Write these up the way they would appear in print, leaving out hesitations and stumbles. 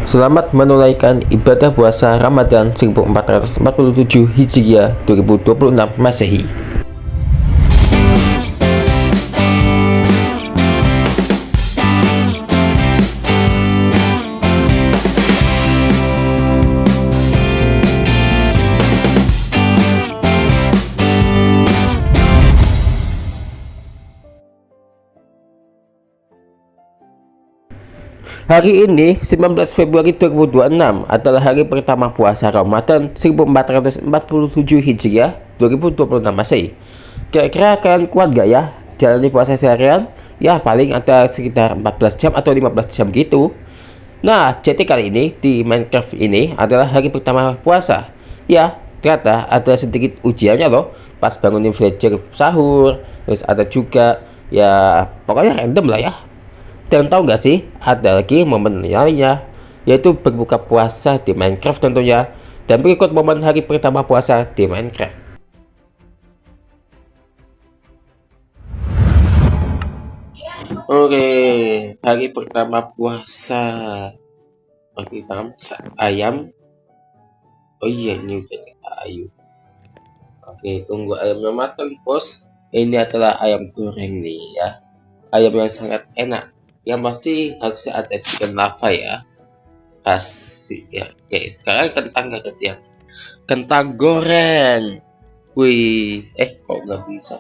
Selamat menunaikan ibadah puasa Ramadan 1447 Hijriah 2026 Masehi. Hari ini, 19 Februari 2026, adalah hari pertama puasa Ramadan 1447 Hijriah 2026 Masehi. Kira-kira kalian kuat gak ya jalani puasa seharian? Ya, paling ada sekitar 14 jam atau 15 jam gitu. Nah, jadi kali ini di Minecraft ini adalah hari pertama puasa. Ya, ternyata ada sedikit ujiannya loh. Pas bangunin villager sahur, terus ada juga ya pokoknya random lah ya. Dan tahu nggak sih, ada lagi momen lainnya, yaitu berbuka puasa di Minecraft tentunya, dan berikut momen hari pertama puasa di Minecraft. Oke, hari pertama puasa. Hari pertama ayam. Oh iya, ini udah ayam. Oke, tunggu ayamnya matang, bos. Ini adalah ayam goreng nih ya. Ayam yang sangat enak. Yang pasti harusnya ada chicken lava ya. Kasih ya. Oke, sekarang kentang gak ketiak. Kentang goreng. Wih, kok nggak bisa?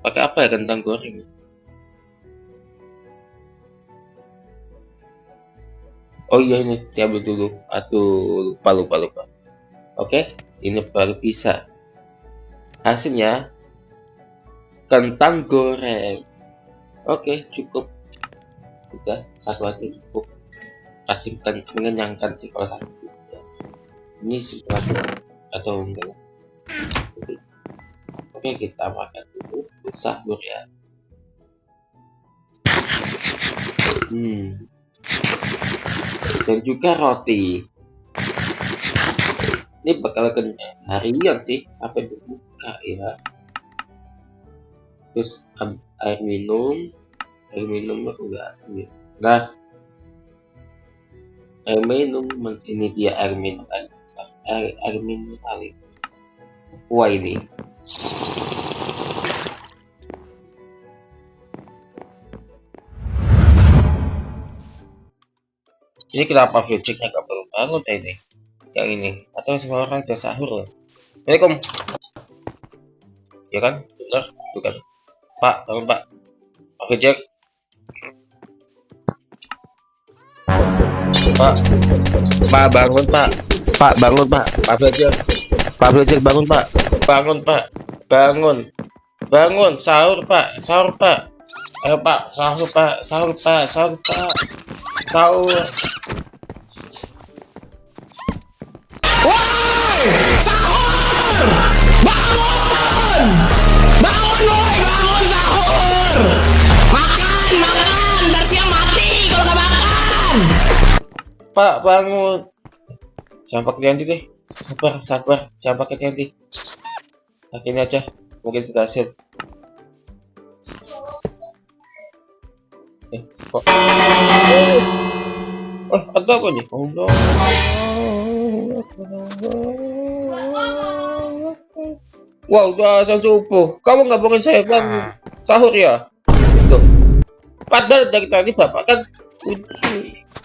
Pakai apa ya kentang goreng? Oh iya ini diambil dulu. Aduh, lupa. Oke, ini baru bisa. Hasilnya kentang goreng. Oke, cukup. Udah, satu lagi cukup. Kasihkan mengenyangkan sih kalau satu. Ini sesuatu atau enggak? Oke, kita makan dulu. Sahur ya. Dan juga roti. Ini bakal kenyang seharian sih sampai berbuka ya. Terus air minum enggak. Nah, air minum ini dia air minum kali. Wah ini. Ini kenapa filternya gak baru bangun ini? Yang ini atau semua orang udah sahur loh. Assalamualaikum. Ya kan? Benar, bukan? Pak, bangun Pak. Pak Filter. Pak bangun Pak. Pak bangun Pak. Pak Filter. Pak Filter bangun Pak. Bangun Pak. Bangun. Sahur Pak. Ayo Pak. Sahur Pak. Sahur. Woi, sahur! Bangun! Bangun woi, bangun sahur! Makan! Ntar siang mati kalau nggak makan! Pak bangun. Jangan pakai Tianti deh. Sabar. Jangan pakai Tianti. Akhirnya aja. Mungkin berhasil. Kok? Ada apa nih? Allah. Wah, udah azan subuh. Kamu nggak bangun saya bangun sahur ya? Tuh. Padahal dari tadi bapak kan,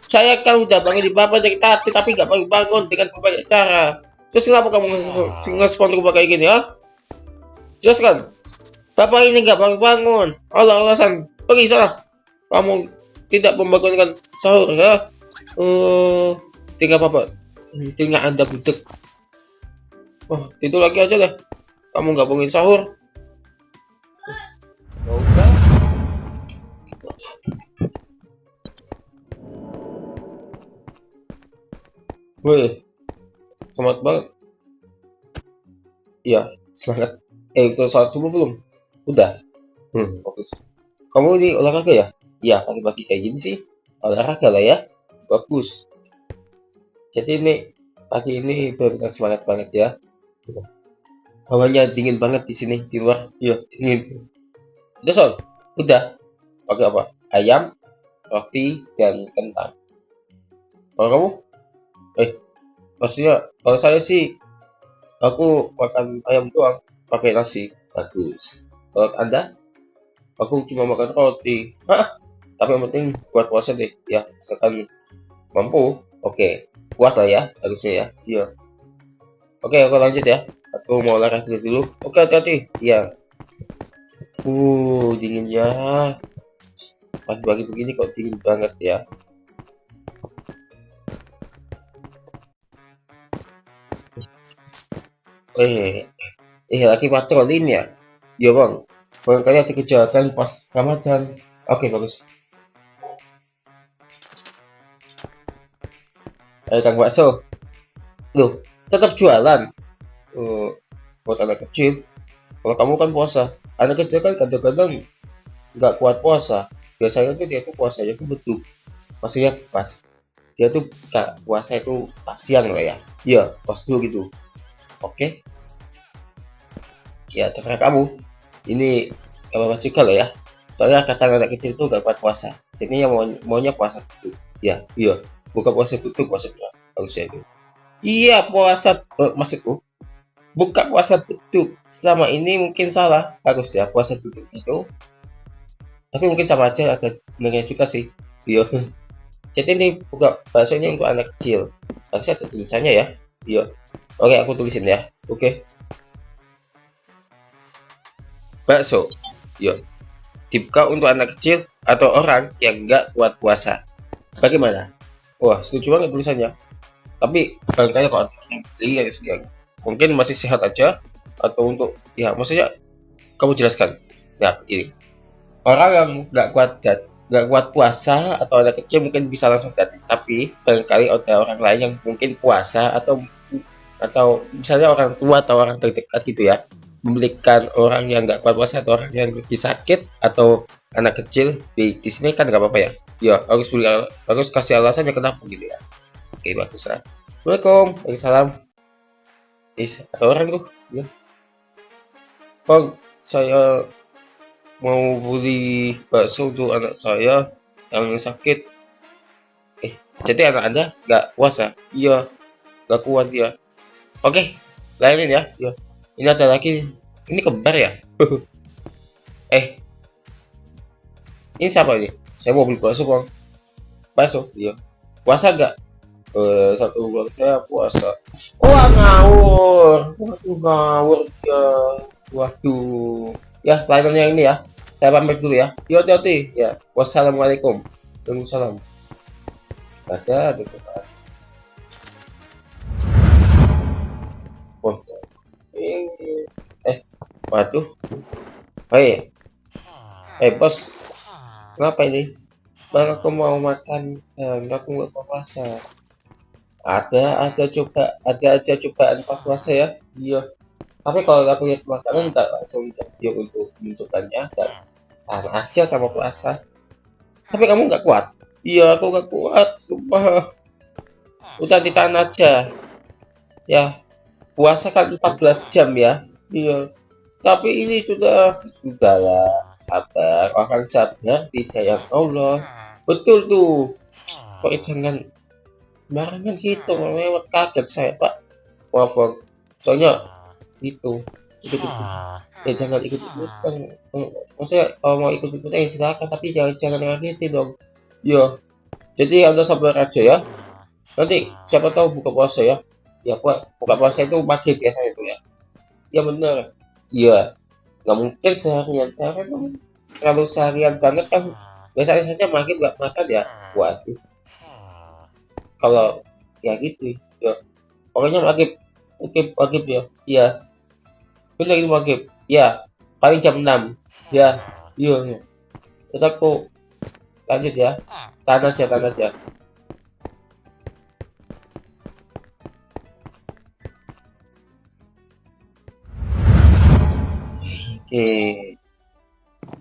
saya kan udah bangun di bapak dari tadi, tapi nggak bangun dengan berbagai cara. Terus kenapa kamu nge-respon rumah kayak gini ya? Jelas kan? Bapak ini nggak bangun. Alasan pergi sana. Kamu tidak membangunkan sahur ya? Tinggal bapak. Tinggal Anda budek. Wah, itu lagi aja deh. Kamu nggak bangun sahur. Udah. Wih, semangat banget. Iya, semangat. Udah salat subuh belum? Udah. Bagus. Kamu ini olahraga ya? Iya, pagi-pagi kayak gini sih. Olahraga lah ya. Bagus. Jadi ini pagi ini benar semangat banget ya. Hawanya dingin banget di sini di luar. Iya, dingin. Udah Sol? Udah. Pakai apa? Ayam, roti, dan kentang. Kalau kamu? Maksudnya kalau saya sih aku makan ayam doang pakai nasi. Bagus. Kalau Anda? Aku cuma makan roti. Hah? Tapi yang penting buat puasa deh. Ya, misalkan mampu. Oke. Kuat lah ya, harusnya ya. Iya. Oke, aku lanjut ya. Aku mau olahraga dulu. Oke, hati-hati. Iya. Dinginnya. Pagi-pagi begini kok dingin banget ya. Eh, lagi patrolin ya? Iya bang. Barangkali ada kejahatan pas Ramadan. Oke, bagus. Kang Bakso. Loh, tetap jualan. Eh, buat anak kecil. Kalau kamu kan puasa. Anak kecil kan kadang-kadang nggak kuat puasa. Biasanya tuh dia tuh puasanya tuh betul. Maksudnya pas. Dia tuh nggak puasa itu pas siang lah ya. Iya, pas dulu gitu. Oke. Ya, terserah kamu. Ini gak apa-apa juga lah ya. Soalnya kata anak kecil itu gak kuat puasa. Jadinya maunya puasa itu. Ya, iya. Bukan puasa itu puasa itu. Harusnya itu. Iya, puasa. Maksudku, buka puasa beduk. Selama ini mungkin salah. Harusnya puasa beduk itu. Tapi mungkin sama aja agak benernya juga sih. Iya. Jadi ini buka bahasanya untuk anak kecil. Harusnya ada tulisannya ya. Iya. Oke, aku tulisin ya. Oke. Bakso. Yo, dibuka untuk anak kecil atau orang yang nggak kuat puasa. Bagaimana? Wah, setuju banget tulisannya. Tapi barangkali kalau yang beli yang mungkin masih sehat aja atau untuk ya maksudnya kamu jelaskan. Nah, ini orang yang nggak kuat puasa atau anak kecil mungkin bisa langsung ganti. Tapi barangkali ada orang lain yang mungkin puasa atau misalnya orang tua atau orang terdekat gitu ya membelikan orang yang nggak kuat puasa atau orang yang lagi sakit atau anak kecil di sini kan nggak apa-apa ya. Ya harus kasih alasannya kenapa gitu ya. Oke, bagus lah. Assalamualaikum. Waalaikumsalam. Ada orang tuh ya. Bang, saya mau beli bakso untuk anak saya yang sakit. Jadi anak anda nggak puasa? Iya, nggak kuat ya. Oke, layanin ya. Ya. Ini ada lagi. Ini kembar ya? Ini siapa ini? Saya mau beli bakso bang. Bakso? Iya. Puasa nggak? Satu bulan saya puasa. Wah ngawur. Waduh ngawur ya. Waduh. Ya, layanan yang ini ya. Saya pamit dulu ya. Yo hati-hati. Ya. Wassalamualaikum. Waalaikumsalam. Ada kan. Wah. Waduh. Bos. Kenapa ini? Bang, aku mau makan. Aku nggak mau puasa. Ada aja cobaan pas puasa ya. Iya. Tapi kalau aku lihat makanan nggak langsung video untuk menunjukkannya. Dan tahan aja sama puasa. Tapi kamu nggak kuat. Iya, aku nggak kuat. Sumpah. Udah ditahan aja. Ya, puasa kan 14 jam ya. Iya. Tapi ini sudahlah, sabar, akan sabar disayang Allah. Betul tuh. Kok jangan sembarangan gitu, lewat kaget saya Pak. Maaf Bang. Soalnya itu ikut jangan ikut ikutan. Maksudnya kalau mau ikut ikutan ya silakan, tapi jangan ngagetin dong. Iya. Jadi Anda sabar aja ya. Nanti siapa tahu buka puasa ya. Ya buka puasa itu maghrib biasanya itu ya. Ya benar. Iya, nggak mungkin seharian kan kalau seharian banget kan biasanya saja maghrib nggak makan ya. Waduh, kalau ya gitu ya. Pokoknya maghrib ya. Iya, benar itu maghrib. Ya, paling jam 6. Ya, iya. Tetap kok lanjut ya. Tahan aja.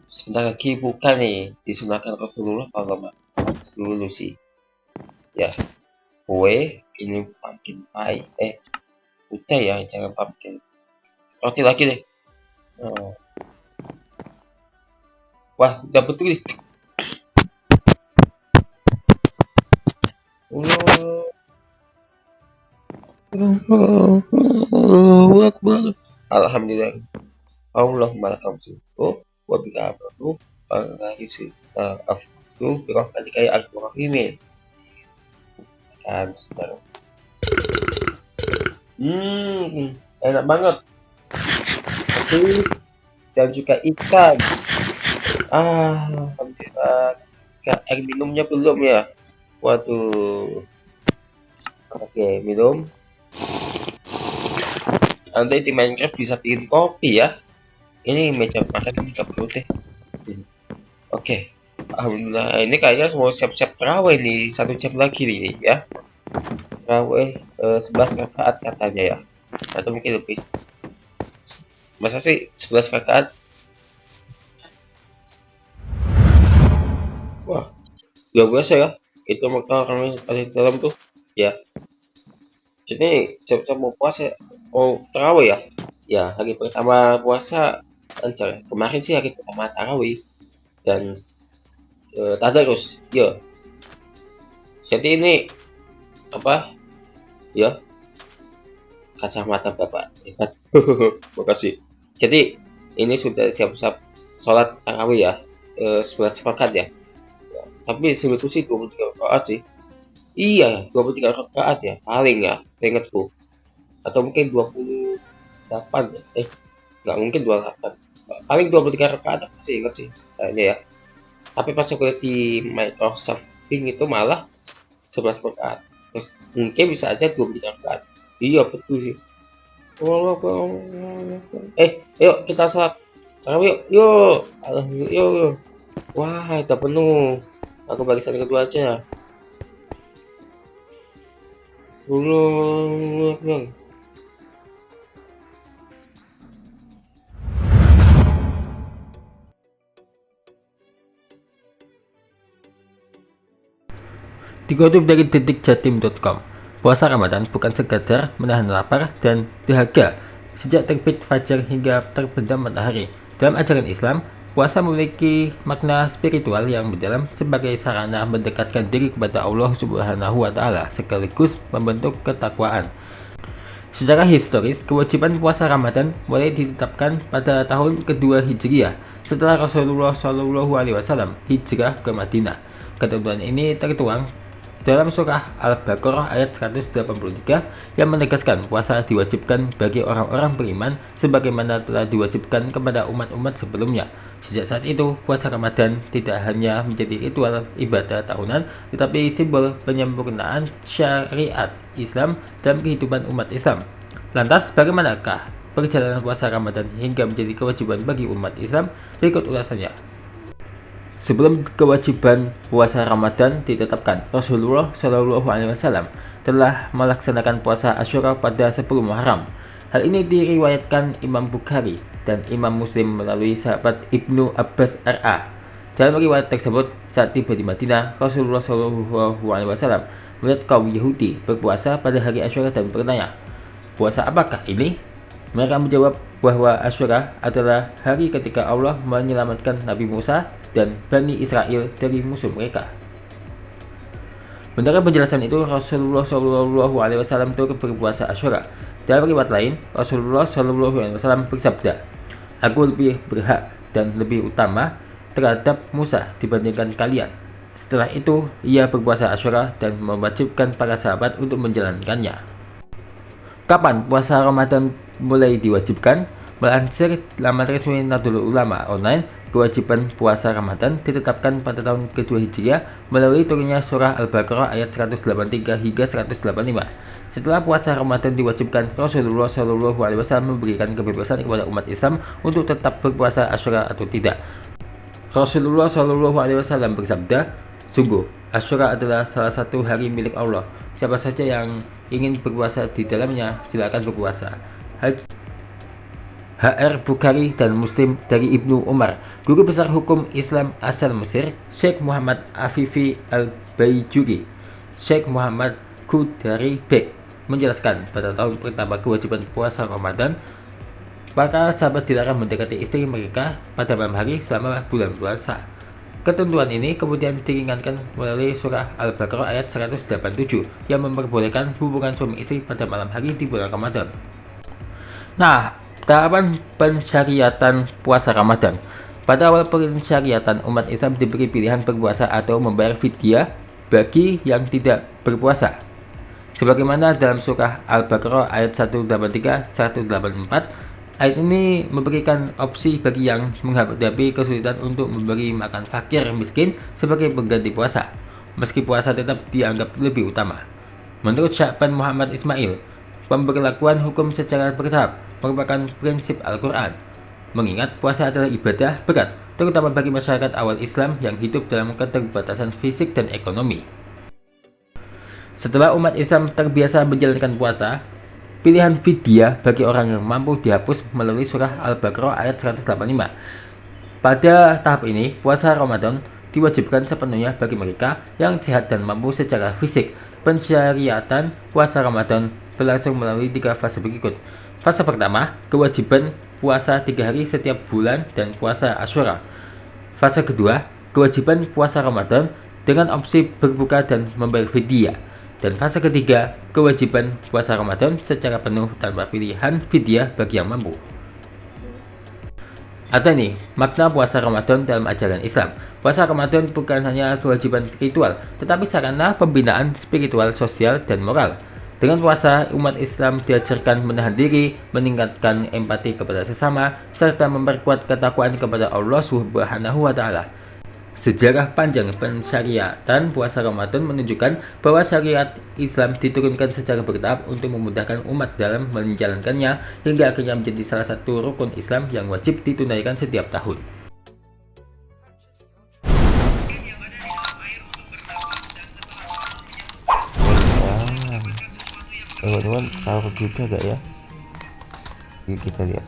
Sebentar lagi buka nih disunahkan Rasulullah kalau dulu sih ya. Kue ini pumpkin pie udah ya, jangan pumpkin roti lagi deh. Wah udah betul nih. Allahu Akbar. Alhamdulillah. Allahumma lakal syukur wa bika abadu al-ghaisu afsu bi rahmatika ya arhamar rahimin. Enak banget. Oke, dan juga ikan. Alhamdulillah. Air minumnya belum ya? Waduh. Oke, minum. Anda di Minecraft bisa bikin kopi ya. Ini meja makan kita perlu deh. Oke. Alhamdulillah. Ini kayaknya mau siap-siap terawih nih. 1 jam lagi nih ya. Terawih 11 rakaat katanya ya. Atau mungkin lebih. Masa sih 11 rakaat? Wah, luar biasa ya. Itu maka kami ada di dalam tuh ya. Jadi siap-siap mau puasa, mau tarawih ya. Ya, hari pertama puasa lancar. Kemarin sih hari pertama tarawih dan tadarus. Ya. Jadi ini apa? Ya. Kacamata Bapak. Hebat. Makasih. Jadi ini sudah siap-siap sholat tarawih ya. 11 rakaat ya. Tapi sebetulnya sih 23 rakaat sih. Iya, 23 rakaat ya, paling ya, seingatku. Atau mungkin 28 ya. Nggak mungkin 28. Paling 23 rakaat aku sih ingat sih, kayaknya ya. Tapi pas aku lihat di Microsoft Bing itu malah 11 rakaat. Terus mungkin bisa aja 23 rakaat. Iya, betul sih. Yuk kita sholat tarawih yuk. Alhamdulillah, yuk. Wah, udah penuh. Aku barisan kedua aja. Belum. Dikutip dari detikjatim.com, puasa Ramadan bukan sekadar menahan lapar dan dahaga sejak terbit fajar hingga terbenam matahari. Dalam ajaran Islam, puasa memiliki makna spiritual yang mendalam sebagai sarana mendekatkan diri kepada Allah Subhanahu wa Ta'ala sekaligus membentuk ketakwaan. Secara historis, kewajiban puasa Ramadan mulai ditetapkan pada tahun kedua Hijriah setelah Rasulullah SAW hijrah ke Madinah. Ketentuan ini tertuang dalam surah Al-Baqarah ayat 183 yang menegaskan puasa diwajibkan bagi orang-orang beriman sebagaimana telah diwajibkan kepada umat-umat sebelumnya. Sejak saat itu, puasa Ramadan tidak hanya menjadi ritual ibadah tahunan, tetapi simbol penyempurnaan syariat Islam dalam kehidupan umat Islam. Lantas, bagaimanakah perjalanan puasa Ramadan hingga menjadi kewajiban bagi umat Islam? Berikut ulasannya. Sebelum kewajiban puasa Ramadan ditetapkan, Rasulullah SAW telah melaksanakan puasa Asyura pada 10 Muharram. Hal ini diriwayatkan Imam Bukhari dan Imam Muslim melalui sahabat Ibnu Abbas RA. Dalam riwayat tersebut, saat tiba di Madinah, Rasulullah SAW melihat kaum Yahudi berpuasa pada hari Asyura dan bertanya, "Puasa apakah ini?" Mereka menjawab bahwa Asyura adalah hari ketika Allah menyelamatkan Nabi Musa dan Bani Israel dari musuh mereka. Mendengar penjelasan itu, Rasulullah SAW turut berpuasa Asyura. Dalam riwayat lain, Rasulullah SAW bersabda, "Aku lebih berhak dan lebih utama terhadap Musa dibandingkan kalian." Setelah itu, ia berpuasa Asyura dan mewajibkan para sahabat untuk menjalankannya. Kapan puasa Ramadan mulai diwajibkan? Melansir laman resmi Nahdlatul Ulama online, kewajiban puasa Ramadan ditetapkan pada tahun kedua Hijriah melalui turunnya surah Al-Baqarah ayat 183 hingga 185. Setelah puasa Ramadan diwajibkan, Rasulullah SAW memberikan kebebasan kepada umat Islam untuk tetap berpuasa Asyura atau tidak. Rasulullah SAW bersabda, "Sungguh, Asyura adalah salah satu hari milik Allah. Siapa saja yang ingin berpuasa di dalamnya, silakan berpuasa." HR Bukhari dan Muslim dari Ibnu Umar. Guru besar hukum Islam asal Mesir, Syekh Muhammad Afifi Al-Baijuri, Syekh Muhammad Qudari Bek, menjelaskan pada tahun pertama kewajiban puasa Ramadan, para sahabat dilarang mendekati istri mereka pada malam hari selama bulan puasa. Ketentuan ini kemudian diringankan melalui surah Al-Baqarah ayat 187 yang memperbolehkan hubungan suami istri pada malam hari di bulan Ramadan. Nah, tahapan pensyariatan puasa Ramadan. Pada awal pensyariatan, umat Islam diberi pilihan berpuasa atau membayar fidyah bagi yang tidak berpuasa. Sebagaimana dalam surah Al-Baqarah ayat 183-184, ayat ini memberikan opsi bagi yang menghadapi kesulitan untuk memberi makan fakir miskin sebagai pengganti puasa, meski puasa tetap dianggap lebih utama. Menurut Sya'ban Muhammad Ismail, pemberlakuan hukum secara bertahap merupakan prinsip Al-Quran, mengingat puasa adalah ibadah berat, terutama bagi masyarakat awal Islam yang hidup dalam keterbatasan fisik dan ekonomi. Setelah umat Islam terbiasa menjalankan puasa, pilihan fidyah bagi orang yang mampu dihapus melalui surah Al-Baqarah ayat 185. Pada tahap ini, puasa Ramadan diwajibkan sepenuhnya bagi mereka yang sehat dan mampu secara fisik. Pensyariatan puasa Ramadan berlangsung melalui 3 fase berikut. Fase pertama, kewajiban puasa 3 hari setiap bulan dan puasa Asyura. Fase kedua, kewajiban puasa Ramadan dengan opsi berbuka dan membayar fidyah. Dan fase ketiga, kewajiban puasa Ramadan secara penuh tanpa pilihan fidyah bagi yang mampu. Ada nih, makna puasa Ramadan dalam ajaran Islam. Puasa Ramadan bukan hanya kewajiban ritual, tetapi sarana pembinaan spiritual, sosial, dan moral. Dengan puasa, umat Islam diajarkan menahan diri, meningkatkan empati kepada sesama, serta memperkuat ketakwaan kepada Allah Subhanahu wa Ta'ala. Sejarah panjang pensyariatan puasa Ramadan menunjukkan bahwa syariat Islam diturunkan secara bertahap untuk memudahkan umat dalam menjalankannya hingga akhirnya menjadi salah satu rukun Islam yang wajib ditunaikan setiap tahun. Teman-teman tahu juga gak ya? Yuk kita lihat.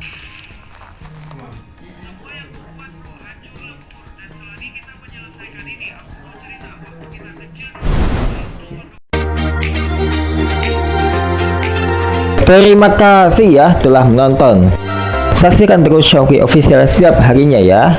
Terima kasih ya telah menonton. Saksikan terus Shauki Official setiap harinya ya.